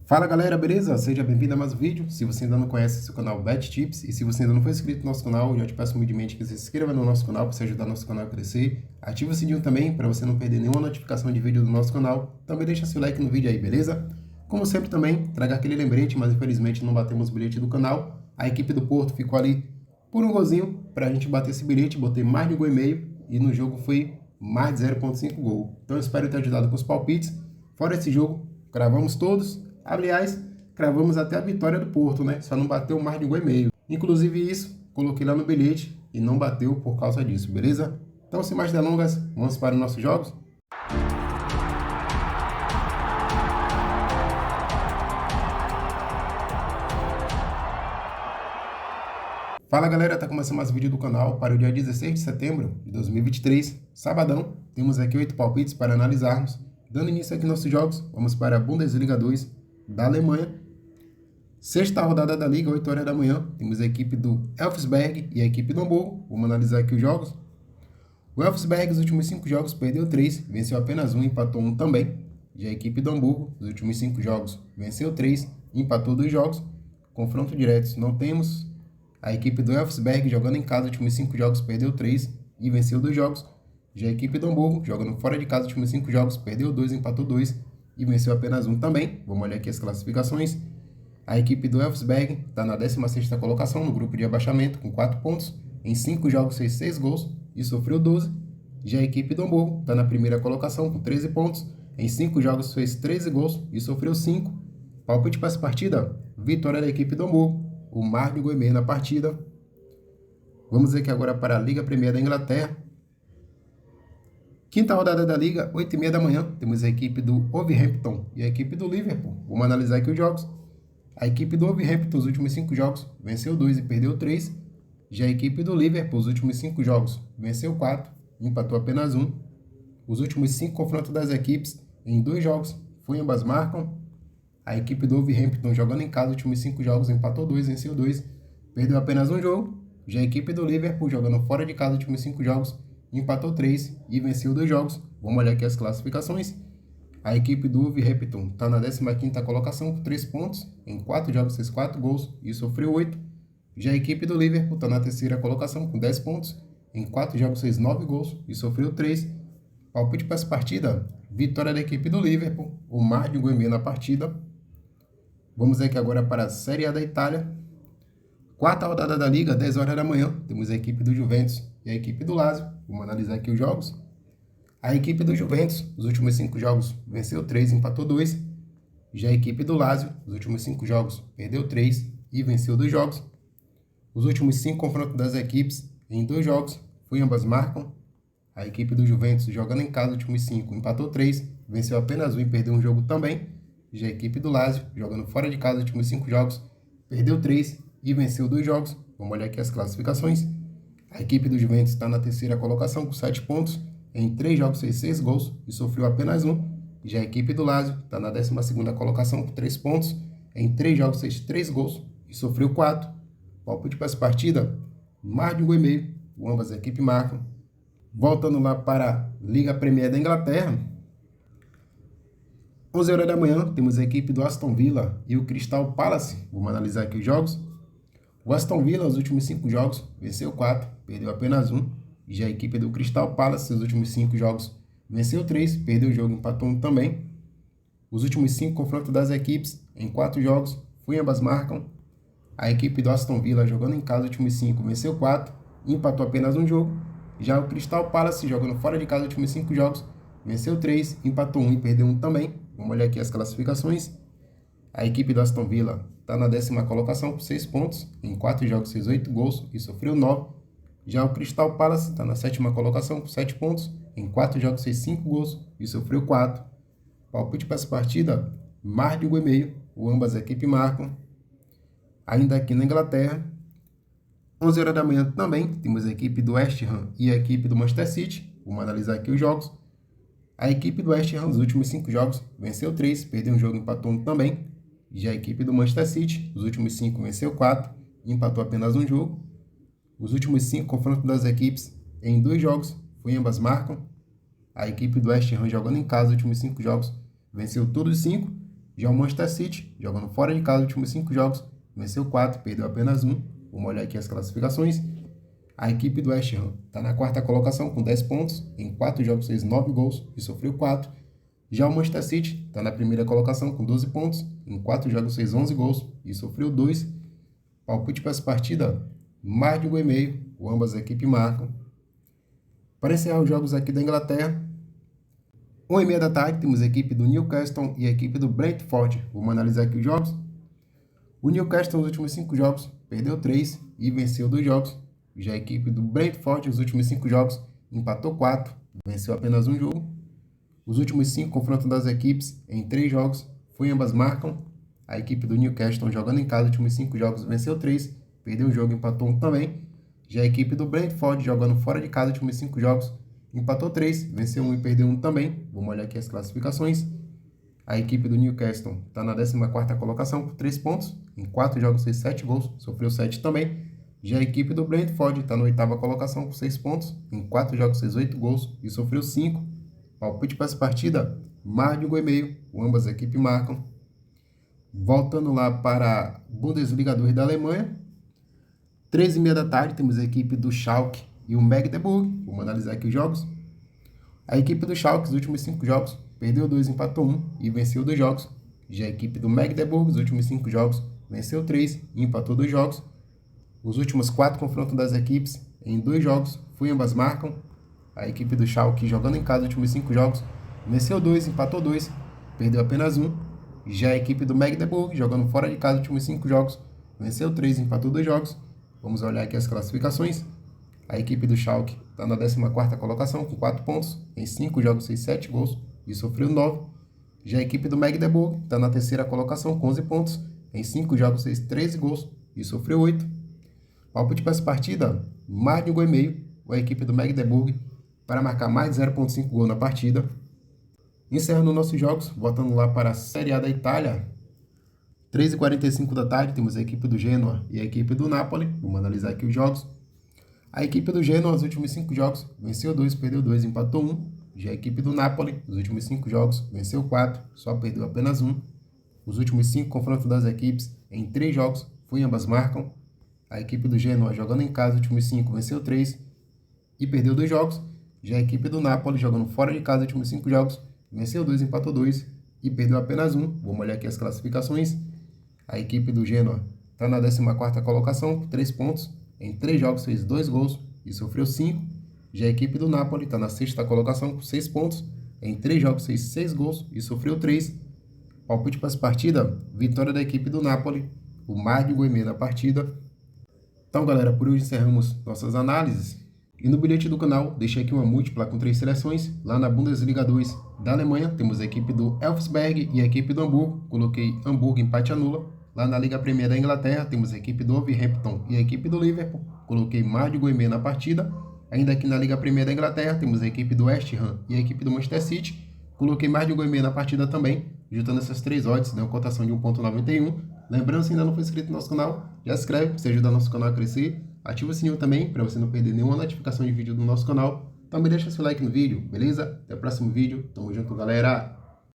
Fala galera, beleza? Seja bem-vindo a mais um vídeo. Se você ainda não conhece esse canal Bet Tips e se você ainda não foi inscrito no nosso canal, eu já te peço humildemente que você se inscreva no nosso canal para você ajudar nosso canal a crescer. Ativa o sininho também para você não perder nenhuma notificação de vídeo do nosso canal. Também deixa seu like no vídeo aí, beleza? Como sempre também, traga aquele lembrete, mas infelizmente não batemos o bilhete do canal. A equipe do Porto ficou ali por um golzinho para a gente bater esse bilhete, botei mais de 1,5 e no jogo foi mais de 0,5 gol. Então eu espero ter ajudado com os palpites. Fora esse jogo, cravamos todos. Aliás, cravamos até a vitória do Porto, né? Só não bateu mais de 1,5. Inclusive isso, coloquei lá no bilhete e não bateu por causa disso, beleza? Então, sem mais delongas, vamos para os nossos jogos? Fala galera, tá começando mais um vídeo do canal para o dia 16 de setembro de 2023, sabadão. Temos aqui 8 palpites para analisarmos. Dando início aqui nos nossos jogos, vamos para a Bundesliga 2 da Alemanha. Sexta rodada da Liga, 8 horas da manhã, temos a equipe do Elfsberg e a equipe do Hamburgo. Vamos analisar aqui os jogos. O Elfsberg, nos últimos 5 jogos, perdeu 3, venceu apenas 1, empatou 1 também. Já a equipe do Hamburgo, nos últimos 5 jogos, venceu 3, empatou 2 jogos. Confronto diretos não temos. A equipe do Elfsberg, jogando em casa, nos últimos 5 jogos, perdeu 3 e venceu 2 jogos. Já a equipe do Hamburgo, jogando fora de casa, nos últimos 5 jogos, perdeu 2, empatou 2 e venceu apenas 1 também. Vamos olhar aqui as classificações. A equipe do Elfsberg está na 16ª colocação no grupo de abaixamento, com 4 pontos. Em 5 jogos fez 6 gols e sofreu 12. Já a equipe do Hamburgo está na primeira colocação, com 13 pontos. Em 5 jogos fez 13 gols e sofreu 5. Palpite para essa partida: vitória da equipe do Hamburgo. O mar de 1,5 na partida. Vamos aqui agora para a Liga Premier da Inglaterra. Quinta rodada da Liga, 8h30 da manhã, temos a equipe do Wolverhampton e a equipe do Liverpool. Vamos analisar aqui os jogos. A equipe do Wolverhampton, os últimos 5 jogos, venceu 2 e perdeu 3. Já a equipe do Liverpool, os últimos 5 jogos, venceu 4 e empatou apenas 1. Os últimos 5 confrontos das equipes, em 2 jogos, foi ambas marcam. A equipe do Wolverhampton, jogando em casa, os últimos 5 jogos, empatou 2, venceu 2, perdeu apenas 1 jogo. Já a equipe do Liverpool, jogando fora de casa, os últimos 5 jogos, empatou 3 e venceu 2 jogos. Vamos olhar aqui as classificações. A equipe do Wolverhampton está na 15ª colocação com 3 pontos. Em 4 jogos fez 4 gols e sofreu 8. Já a equipe do Liverpool está na 3ª colocação com 10 pontos. Em 4 jogos fez 9 gols e sofreu 3. Palpite para essa partida: vitória da equipe do Liverpool, o mar de 1,5 na partida. Vamos aqui agora para a Série A da Itália. Quarta rodada da Liga, 10 horas da manhã, temos a equipe do Juventus e a equipe do Lazio. Vamos analisar aqui os jogos. A equipe do Juventus, os últimos 5 jogos, venceu 3 e empatou 2. Já a equipe do Lazio, os últimos 5 jogos, perdeu 3 e venceu 2 jogos. Os últimos 5 confrontos das equipes, em 2 jogos, foi ambas marcam. A equipe do Juventus, jogando em casa, os últimos 5, empatou 3, venceu apenas 1 e perdeu um jogo também. Já a equipe do Lazio, jogando fora de casa, os últimos 5 jogos, perdeu 3 e venceu 2 jogos. Vamos olhar aqui as classificações. A equipe do Juventus está na 3ª colocação com 7 pontos. Em 3 jogos fez 6 gols e sofreu apenas 1. Já a equipe do Lazio está na 12ª colocação com 3 pontos. Em 3 jogos fez 3 gols e sofreu 4. Palpite para essa partida: mais de 1,5. Ambas as equipes marcam. Voltando lá para a Liga Premier da Inglaterra. 11 horas da manhã, temos a equipe do Aston Villa e o Crystal Palace. Vamos analisar aqui os jogos. O Aston Villa, os últimos 5 jogos, venceu 4, perdeu apenas 1. Já a equipe do Crystal Palace, os últimos 5 jogos, venceu 3, perdeu o jogo, empatou 1 também. Os últimos 5 confrontos das equipes, em 4 jogos, foi ambas marcam. A equipe do Aston Villa, jogando em casa, os últimos 5, venceu 4 e empatou apenas 1 jogo. Já o Crystal Palace, jogando fora de casa, os últimos 5 jogos, venceu 3, empatou 1 e perdeu 1 também. Vamos olhar aqui as classificações. A equipe do Aston Villa está na 10ª colocação com 6 pontos. Em 4 jogos fez 8 gols e sofreu 9. Já o Crystal Palace está na 7ª colocação com 7 pontos. Em 4 jogos fez 5 gols e sofreu 4. Palpite para essa partida: mais de 1,5. Ambas as equipes marcam. Ainda aqui na Inglaterra, 11 horas da manhã também, temos a equipe do West Ham e a equipe do Manchester City. Vamos analisar aqui os jogos. A equipe do West Ham, nos últimos 5 jogos, venceu 3, perdeu um jogo e empatou 1 também. Já a equipe do Manchester City, nos últimos 5, venceu 4 e empatou apenas 1 jogo. Os últimos 5 confrontos das equipes, em 2 jogos, foi ambas marcam. A equipe do West Ham, jogando em casa, nos últimos 5 jogos, venceu todos os 5. Já o Manchester City, jogando fora de casa os últimos 5 jogos, venceu 4, perdeu apenas 1. Vamos olhar aqui as classificações. A equipe do West Ham está na quarta colocação com 10 pontos, em 4 jogos fez 9 gols e sofreu 4. Já o Manchester City está na primeira colocação com 12 pontos, em 4 jogos fez 11 gols e sofreu 2. Palpite para essa partida, mais de 1,5, ambas as equipes marcam. Para encerrar os jogos aqui da Inglaterra, 1h30 da tarde, temos a equipe do Newcastle e a equipe do Brentford. Vamos analisar aqui os jogos. O Newcastle nos últimos 5 jogos perdeu 3 e venceu 2 jogos. Já a equipe do Brentford nos últimos 5 jogos empatou 4, venceu apenas 1 jogo. Os últimos 5 confrontos das equipes em 3 jogos foi ambas marcam. A equipe do Newcastle jogando em casa nos últimos 5 jogos venceu 3, perdeu um jogo, empatou 1 também. Já a equipe do Brentford jogando fora de casa nos últimos 5 jogos empatou 3, venceu 1 e perdeu 1 também. Vamos olhar aqui as classificações. A equipe do Newcastle está na 14ª colocação com 3 pontos. Em 4 jogos fez 7 gols, sofreu 7 também. Já a equipe do Brentford está na 8ª colocação com 6 pontos. Em 4 jogos fez 8 gols e sofreu 5. Palpite para essa partida, mais de 1,5. Ambas as equipes marcam. Voltando lá para a Bundesliga 2 da Alemanha. 13h30 da tarde temos a equipe do Schalke e o Magdeburg. Vamos analisar aqui os jogos. A equipe do Schalke, nos últimos 5 jogos, perdeu 2, empatou 1 e venceu 2 jogos. Já a equipe do Magdeburg, nos últimos 5 jogos, venceu 3 e empatou 2 jogos. Os últimos 4 confrontos das equipes em 2 jogos, foi ambas marcam. A equipe do Schalke, jogando em casa nos últimos 5 jogos, venceu 2, empatou 2, perdeu apenas 1. Já a equipe do Magdeburg, jogando fora de casa nos últimos 5 jogos, venceu 3, empatou 2 jogos. Vamos olhar aqui as classificações. A equipe do Schalke está na 14ª colocação com 4 pontos. Em 5 jogos fez 7 gols e sofreu 9. Já a equipe do Magdeburg está na 3ª colocação com 11 pontos. Em 5 jogos fez 13 gols e sofreu 8. Palpite para essa partida, mais de 1,5. A equipe do Magdeburg para marcar mais de 0,5 gol na partida. Encerrando nossos jogos, voltando lá para a Série A da Itália. 3h45 da tarde, temos a equipe do Genoa e a equipe do Napoli. Vamos analisar aqui os jogos. A equipe do Genoa, nos últimos 5 jogos, venceu 2, perdeu 2, empatou 1. Já a equipe do Napoli, nos últimos 5 jogos, venceu 4, só perdeu apenas 1. Os últimos 5 confrontos das equipes em 3 jogos, foi ambas marcam. A equipe do Genoa, jogando em casa, nos últimos 5, venceu 3 e perdeu 2 jogos. Já a equipe do Napoli, jogando fora de casa, nos últimos 5 jogos, venceu 2, empatou 2 e perdeu apenas 1. Vamos olhar aqui as classificações. A equipe do Genoa está na 14ª colocação, com 3 pontos. Em 3 jogos fez 2 gols e sofreu 5. Já a equipe do Napoli está na 6ª colocação, com 6 pontos. Em 3 jogos fez 6 gols e sofreu 3. Palpite para essa partida, vitória da equipe do Napoli, o mais de 1,5 na partida. Então, galera, por hoje encerramos nossas análises. E no bilhete do canal, deixei aqui uma múltipla com 3 seleções. Lá na Bundesliga 2 da Alemanha, temos a equipe do Elfsberg e a equipe do Hamburgo. Coloquei Hamburgo empate anula. Lá na Liga Premier da Inglaterra, temos a equipe do Wolverhampton e a equipe do Liverpool. Coloquei mais de 1,5 na partida. Ainda aqui na Liga Premier da Inglaterra, temos a equipe do West Ham e a equipe do Manchester City. Coloquei mais de 1,5 na partida também. Juntando essas 3 odds, deu uma cotação de 1,91. Lembrando, se ainda não for inscrito no nosso canal, já se inscreve para você ajudar nosso canal a crescer. Ativa o sininho também para você não perder nenhuma notificação de vídeo do nosso canal. Também deixa seu like no vídeo, beleza? Até o próximo vídeo. Tamo junto, galera!